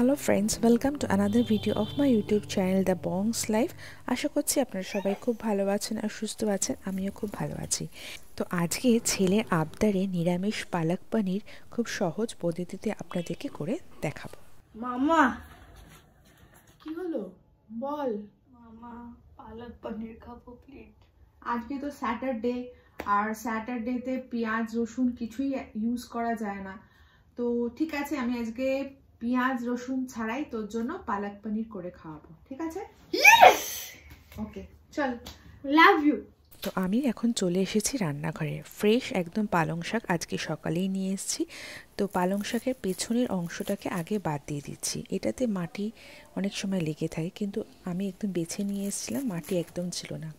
Hello friends, welcome to another video of my YouTube channel the bongs life. আশা করছি আপনারা সবাই খুব ভালো আছেন আর সুস্থ আছেন। আমিও খুব ভালো আছি। তো আজকে ছেলের আবদারে নিরামিষ পালক পনির খুব সহজ পদ্ধতিতে আপনাদেরকে করে দেখাবো। মামা কি হলো বল। মামা পালক পনির খাবো প্লিজ। আজকে তো স্যাটারডে, আর স্যাটারডেতে পেঁয়াজ রসুন কিছুই ইউজ করা যায় না। তো ঠিক আছে, আমি আজকে পেঁয়াজ রসুন ছাড়াই তোর জন্য পালক পনির করে খাওয়াবো, ঠিক আছে? ওকে চল, লাভ ইউ। তো আমি এখন চলে এসেছি রান্নাঘরে। ফ্রেশ একদম পালং শাক আজকে সকালেই নিয়ে এসেছি। তো পালং শাকের পেছনের অংশটাকে আগে বাদ দিয়ে দিচ্ছি। এটাতে মাটি অনেক সময় লেগে থাকে, কিন্তু আমি একদম বেছে নিয়ে এসেছিলাম, মাটি একদম ছিল না।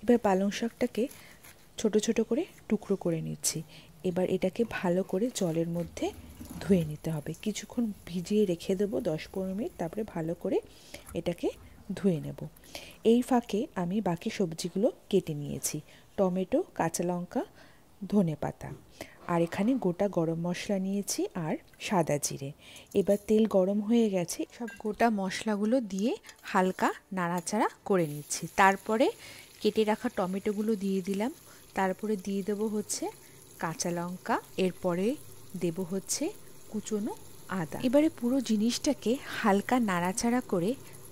এবার পালং শাকটাকে ছোট ছোট করে টুকরো করে নিচ্ছি। এবার এটাকে ভালো করে জলের মধ্যে ধুয়ে নিতে হবে। কিছুক্ষণ ভিজিয়ে রেখে দেবো 10-15 মিনিট, তারপরে ভালো করে এটাকে ধুয়ে নেব। এই ফাঁকে আমি বাকি সবজিগুলো কেটে নিয়েছি। টমেটো, কাঁচা লঙ্কা, ধনেপাতা, আর এখানে গোটা গরম মশলা নিয়েছি আর সাদা জিরে। এবার তেল গরম হয়ে গেছে, সব গোটা মশলাগুলো দিয়ে হালকা নাড়াচাড়া করে নিচ্ছি। তারপরে কেটে রাখা টমেটোগুলো দিয়ে দিলাম। তারপরে দিয়ে দেবো হচ্ছে কাঁচা লঙ্কা, এরপরে দেব হচ্ছে কুচনো আদা। এবারে পুরো জিনিসটাকে হালকা নাড়াচাড়া করে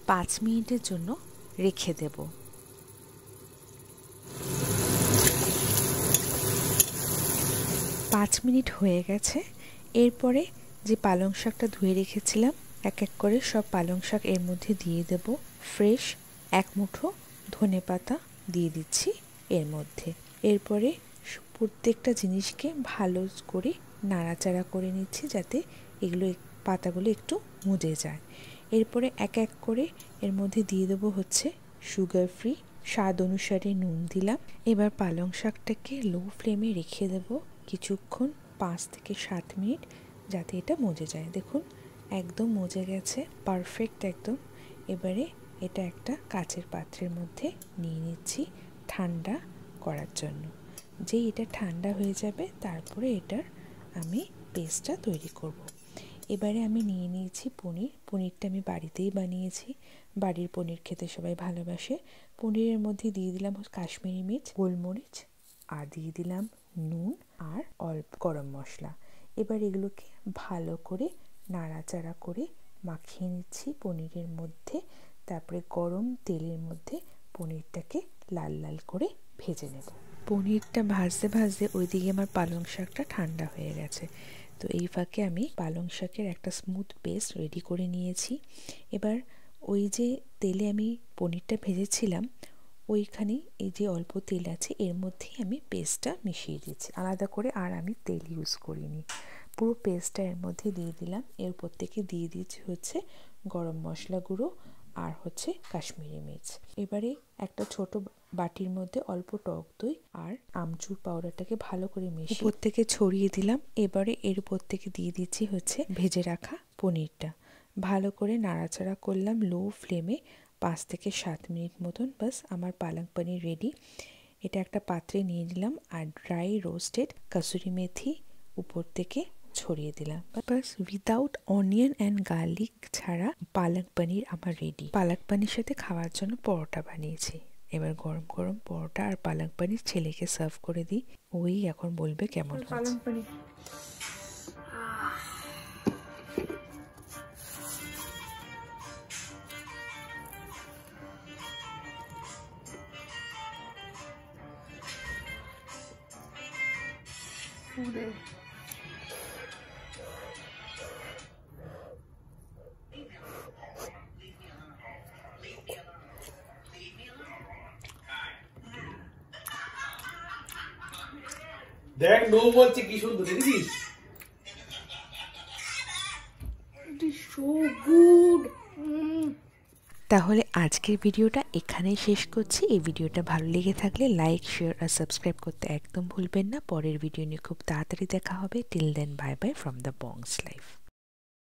5 মিনিটের জন্য রেখে দেব। 5 মিনিট হয়ে গেছে। এরপরে যে পালং শাকটা ধুয়ে রেখেছিলাম, এক এক করে সব পালং শাক এর মধ্যে দিয়ে দেব। ফ্রেশ 1 মুঠো ধনেপাতা দিয়ে দিচ্ছি এর মধ্যে। এরপরে প্রত্যেকটা জিনিসকে ভালো করে নাড়াচাড়া করে নিচ্ছি, যাতে এগুলো পাতাগুলো একটু মুজে যায়। এরপরে এক এক করে এর মধ্যে দিয়ে দেবো হচ্ছে সুগার ফ্রি, স্বাদ অনুসারে নুন দিলাম। এবার পালং শাকটাকে লো ফ্লেমে রেখে দেবো কিছুক্ষণ, 5 থেকে 7 মিনিট, যাতে এটা মজে যায়। দেখুন একদম মজে গেছে, পারফেক্ট একদম। এবারে এটা একটা কাচের পাত্রের মধ্যে নিয়ে নিচ্ছি ঠান্ডা করার জন্য। যেই এটা ঠান্ডা হয়ে যাবে, তারপরে এটার আমি পেস্টটা তৈরি করব। এবারে আমি নিয়ে নিয়েছি পনিরটা আমি বাড়িতেই বানিয়েছি। বাড়ির পনির খেতে সবাই ভালোবাসে। পনিরের মধ্যে দিয়ে দিলাম কাশ্মীরি মির্চ, গোলমরিচ, আর দিয়ে দিলাম নুন আর অল্প গরম মশলা। এবার এগুলোকে ভালো করে নাড়াচাড়া করে মাখিয়ে নিচ্ছি পনিরের মধ্যে। তারপরে গরম তেলের মধ্যে পনিরটাকে লাল লাল করে ভেজে নেব। পনিরটা ভাজতে ভাজতে ওইদিকে আমার পালং শাকটা ঠান্ডা হয়ে গেছে। তো এই ফাঁকে আমি পালং শাকের একটা স্মুথ পেস্ট রেডি করে নিয়েছি। এবার ওই যে তেলে আমি পনিরটা ভেজেছিলাম, ওইখানে এই যে অল্প তেল আছে এর মধ্যেই আমি পেস্টটা মিশিয়ে দিচ্ছি। আলাদা করে আর আমি তেল ইউজ করিনি, পুরো পেস্টটা এর মধ্যে দিয়ে দিলাম। এর উপর থেকে দিয়ে দিচ্ছি হচ্ছে গরম মশলা গুঁড়ো আর হচ্ছে কাশ্মীরি মির্চ। এবারে একটা ছোট বাটির মধ্যে অল্প টক দই আর আমচুর পাউডারটাকে ভালো করে মিশিয়ে উপর থেকে ছড়িয়ে দিলাম। এবারে এর উপর থেকে দিয়ে দিচ্ছি হচ্ছে ভেজে রাখা পনিরটা। ভালো করে নাড়াচাড়া করলাম লো ফ্লেমে 5 থেকে 7 মিনিট মতন। বাস আমার পালক পনির রেডি। এটা একটা পাত্রে নিয়ে নিলাম আর ড্রাই রোস্টেড কাসুরি মেথি উপর থেকে ছড়িয়ে দিলাম। বাস উইদাউট অনিয়ন অ্যান্ড গার্লিক ছাড়া পালক পনির আমার রেডি। পালক পনির সাথে খাওয়ার জন্য পরোটা বানিয়েছি। এবার গরম গরম পরোটা আর পালক পনির ছেলেকে সার্ভ করে দিই। ওই এখন বলবে কেমন পালক পনির। দেখ নো বলছে কি সুন্দর দেখেছিস? So good. তাহলে আজকের ভিডিওটা এখানেই শেষ করছি। এই ভিডিওটা ভালো লেগে থাকলে লাইক, শেয়ার আর সাবস্ক্রাইব করতে একদম ভুলবেন না। পরের ভিডিও নিয়ে খুব তাড়াতাড়ি দেখা হবে। Till then, bye bye from the bongs life.